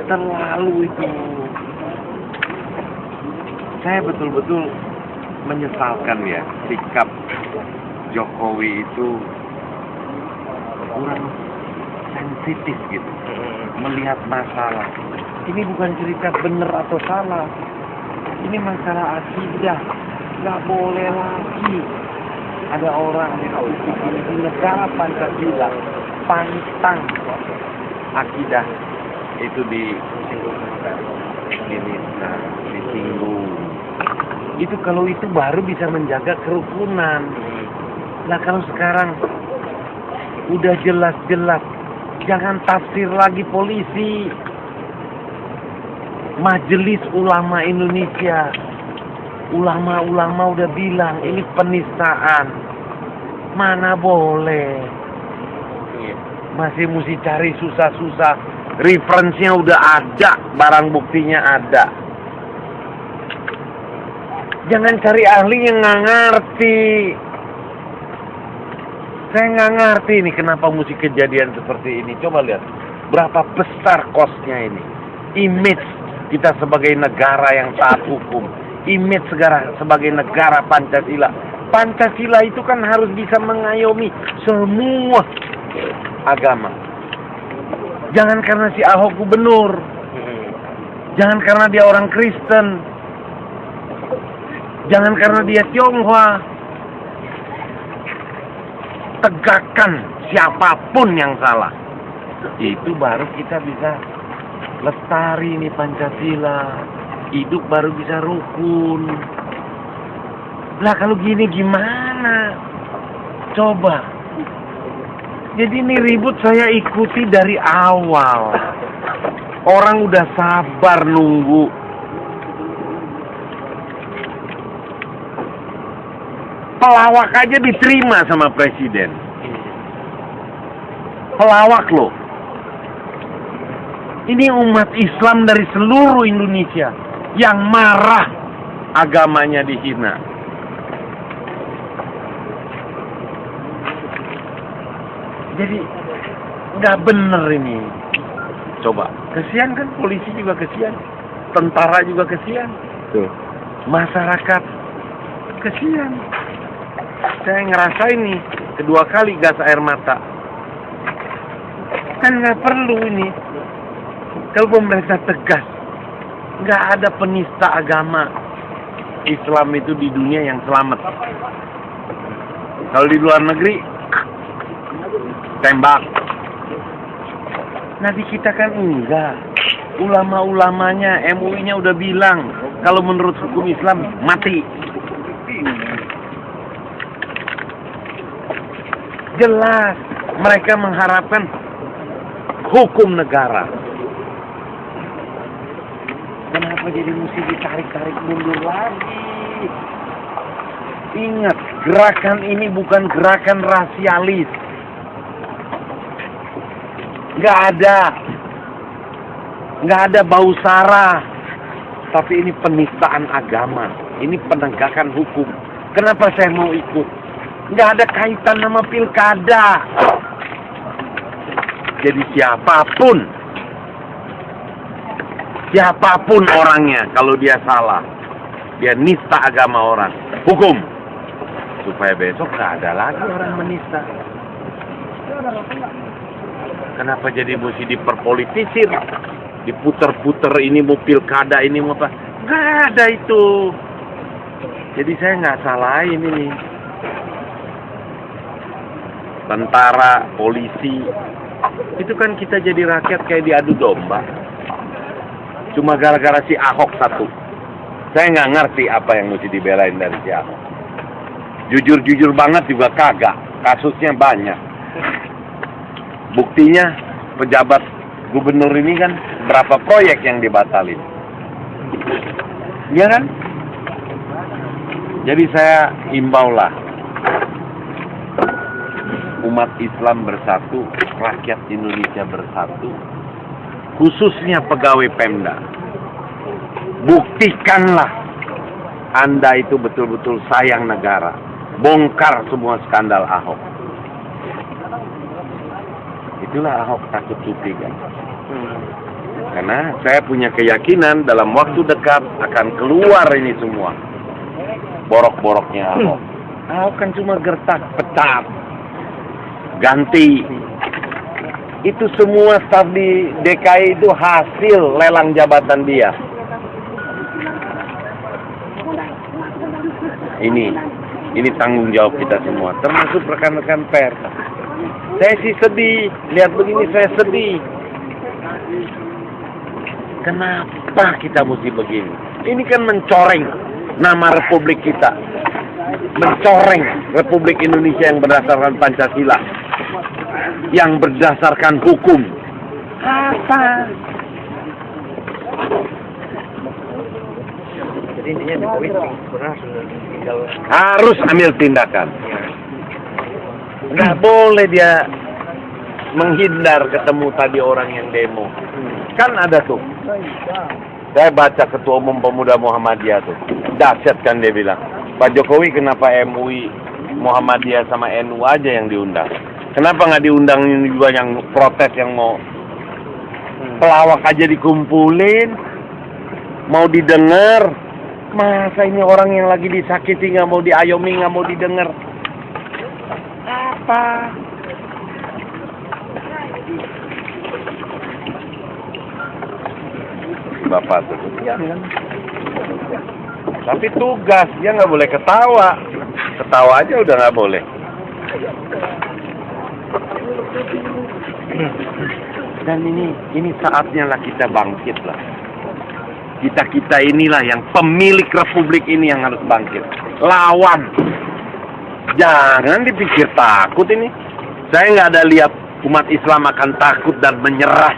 terlalu itu. Saya betul-betul menyesalkan ya sikap Jokowi itu kurang sensitif gitu melihat masalah. Ini bukan cerita benar atau salah, ini masalah akidah. Nggak boleh lagi ada orang di negara Pancasila pantang akidah itu disinggung. Itu kalau itu baru bisa menjaga kerukunan. Nah kalau sekarang udah jelas-jelas, jangan tafsir lagi polisi. Majelis Ulama Indonesia, ulama-ulama udah bilang ini penistaan. Mana boleh. Masih mesti cari susah-susah. Referensinya udah ada, barang buktinya ada. Jangan cari ahli yang nggak ngerti. Saya nggak ngerti nih kenapa mesti kejadian seperti ini. Coba lihat berapa besar kosnya ini. Image kita sebagai negara yang taat hukum. Image sebagai negara Pancasila. Pancasila itu kan harus bisa mengayomi semua agama. Jangan karena si Ahok gubernur. Jangan karena dia orang Kristen. Jangan karena dia Tionghoa. Tegakkan siapapun yang salah. Itu baru kita bisa lestari nih Pancasila. Hidup baru bisa rukun. Lah kalau gini gimana? Coba. Jadi ini ribut saya ikuti dari awal. Orang udah sabar nunggu. Pelawak aja diterima sama presiden. Pelawak loh. Ini umat Islam dari seluruh Indonesia yang marah agamanya dihina. Jadi nggak bener ini. Coba, kesian kan, polisi juga kesian, tentara juga kesian, tuh. Masyarakat kesian. Saya ngerasain nih kedua kali gas air mata. Kan nggak perlu ini. Kalau pemerintah tegas, nggak ada penista agama Islam itu di dunia yang selamat. Kalau di luar negeri tembak. Nah di kita kan enggak. Ulama-ulamanya, MUI-nya udah bilang kalau menurut hukum Islam mati. Jelas mereka mengharapkan hukum negara. Kenapa jadi mesti ditarik-tarik mundur lagi? Ingat, gerakan ini bukan gerakan rasialis. Nggak ada bau sara. Tapi ini penistaan agama. Ini penegakan hukum. Kenapa saya mau ikut? Nggak ada kaitan sama pilkada. Jadi siapapun orangnya, kalau dia salah, dia nista agama orang, hukum. Supaya besok nggak ada lagi orang menista. Kenapa jadi mesti diperpolitisir? Diputer-puter, ini mau pilkada, ini mau apa? Nggak ada itu. Jadi saya nggak salahin ini. Tentara, polisi, itu kan kita jadi rakyat kayak diadu domba. Cuma gara-gara si Ahok satu. Saya nggak ngerti apa yang mesti dibelain dari si Ahok. Jujur-jujur banget juga kagak. Kasusnya banyak. Buktinya pejabat gubernur ini kan berapa proyek yang dibatalin. Iya kan? Jadi saya imbaulah. Umat Islam bersatu, rakyat Indonesia bersatu, khususnya pegawai Pemda. Buktikanlah Anda itu betul-betul sayang negara. Bongkar semua skandal Ahok. Itulah Ahok takut cuti kan. Karena saya punya keyakinan dalam waktu dekat akan keluar ini semua. Borok-boroknya Ahok. Ahok kan cuma gertak, pecat, ganti. Itu semua staf di DKI itu hasil lelang jabatan dia. Ini tanggung jawab kita semua, termasuk rekan-rekan pers. Saya sih sedih, lihat begini saya sedih. Kenapa kita mesti begini? Ini kan mencoreng nama Republik kita. Mencoreng Republik Indonesia yang berdasarkan Pancasila. Yang berdasarkan hukum. Apa? Jadi intinya Jokowi harus ambil tindakan. Nggak boleh dia menghindar ketemu tadi orang yang demo. Kan ada tuh. Saya baca Ketua Umum Pemuda Muhammadiyah tuh. Dahsyat kan dia bilang. Pak Jokowi kenapa MUI, Muhammadiyah sama NU aja yang diundang? Kenapa nggak diundang juga yang protes yang mau pelawak aja dikumpulin? Mau didengar? Masa ini orang yang lagi disakiti nggak mau diayomi, nggak mau didengar? Apa? Bapak tuh. Tapi tugas, dia nggak boleh ketawa. Ketawa aja udah nggak boleh. Dan ini saatnya lah kita bangkit lah. Kita inilah yang pemilik Republik ini yang harus bangkit. Lawan. Jangan dipikir takut ini. Saya nggak ada lihat umat Islam akan takut dan menyerah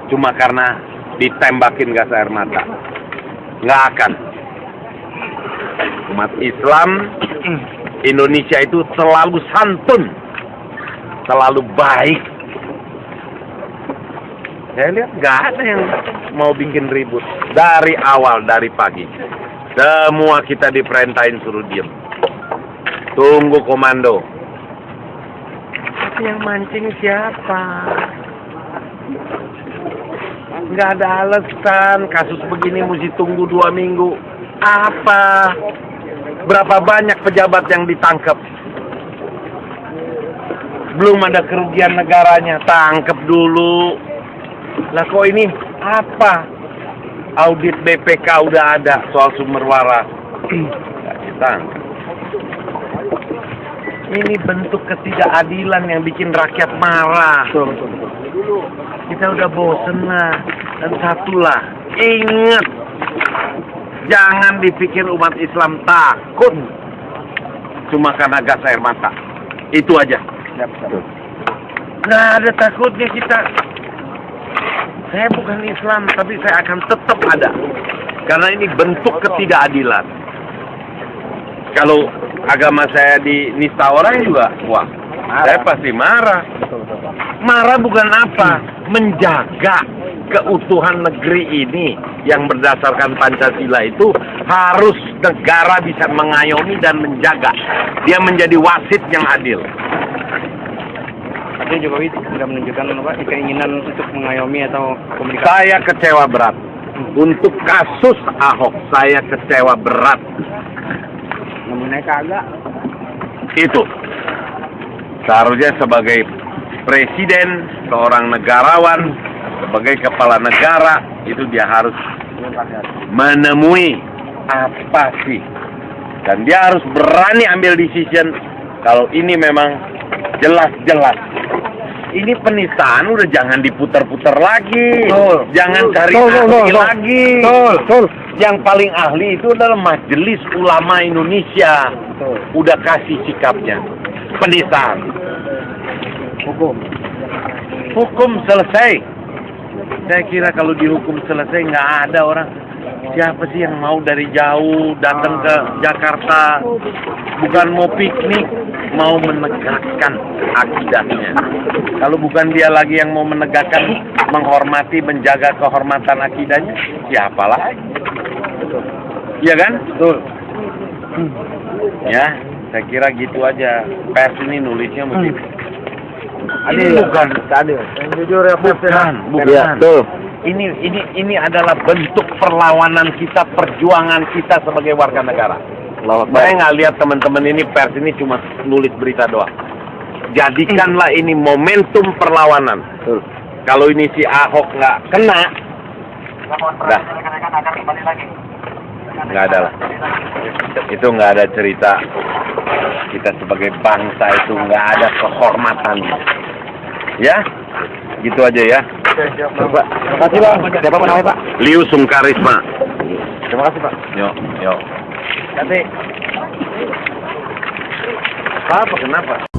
cuma karena ditembakin gas air mata. Nggak akan. Umat Islam Indonesia itu selalu santun, selalu baik. Saya lihat nggak ada yang mau bikin ribut dari awal, dari pagi. Semua kita diperintahin suruh diem. Tunggu komando. Tapi yang mancing siapa? Nggak ada alasan. Kasus begini mesti tunggu 2 minggu. Apa? Berapa banyak pejabat yang ditangkap? Belum ada kerugian negaranya. Tangkap dulu. Lah kok ini apa? Audit BPK udah ada soal sumber waras. Nggak ditangkap. Ini bentuk ketidakadilan yang bikin rakyat marah. Kita udah bosen lah. Dan satulah, ingat, jangan dipikir umat Islam takut cuma karena gas air mata. Itu aja. Nggak ada takutnya kita. Saya bukan Islam, tapi saya akan tetap ada. Karena ini bentuk ketidakadilan. Kalau agama saya dinista orang juga, wah, saya pasti marah. Marah bukan apa? Menjaga keutuhan negeri ini yang berdasarkan Pancasila itu harus negara bisa mengayomi dan menjaga. Dia menjadi wasit yang adil. Artinya Jokowi tidak menunjukkan keinginan untuk mengayomi atau komunikasi. Saya kecewa berat. Untuk kasus Ahok, saya kecewa berat. Mengenai kagak. Itu. Seharusnya sebagai presiden, seorang negarawan, sebagai kepala negara, itu dia harus menemui apa sih. Dan dia harus berani ambil decision kalau ini memang jelas-jelas. Ini penistaan udah jangan diputar-putar lagi. Betul. Jangan cari ahli lagi. Betul. Yang paling ahli itu adalah Majelis Ulama Indonesia. Betul. Udah kasih sikapnya. Penistaan. Hukum selesai. Saya kira kalau dihukum selesai nggak ada orang. Siapa sih yang mau dari jauh datang ke Jakarta bukan mau piknik, mau menegakkan akidahnya. Kalau bukan dia lagi yang mau menegakkan, menghormati, menjaga kehormatan akidahnya, siapa lagi? Iya kan? Betul. Ya, saya kira gitu aja. Pers ini nulisnya mesti. Ini bukan. Adil. Yang jujur ya, Bukan. betul. Ini adalah bentuk perlawanan kita, perjuangan kita sebagai warga negara. Saya nggak lihat teman-teman ini pers ini cuma nulis berita doang. Jadikanlah ini momentum perlawanan. Kalau ini si Ahok nggak kena, dah, nggak ada lah. Itu nggak ada cerita kita sebagai bangsa itu nggak ada kehormatan. Ya, gitu aja ya. Pak. Terima kasih Pak. Siapa namanya Pak? Liu Sungkarisma. Terima kasih Pak. Yuk. Apa? Kenapa?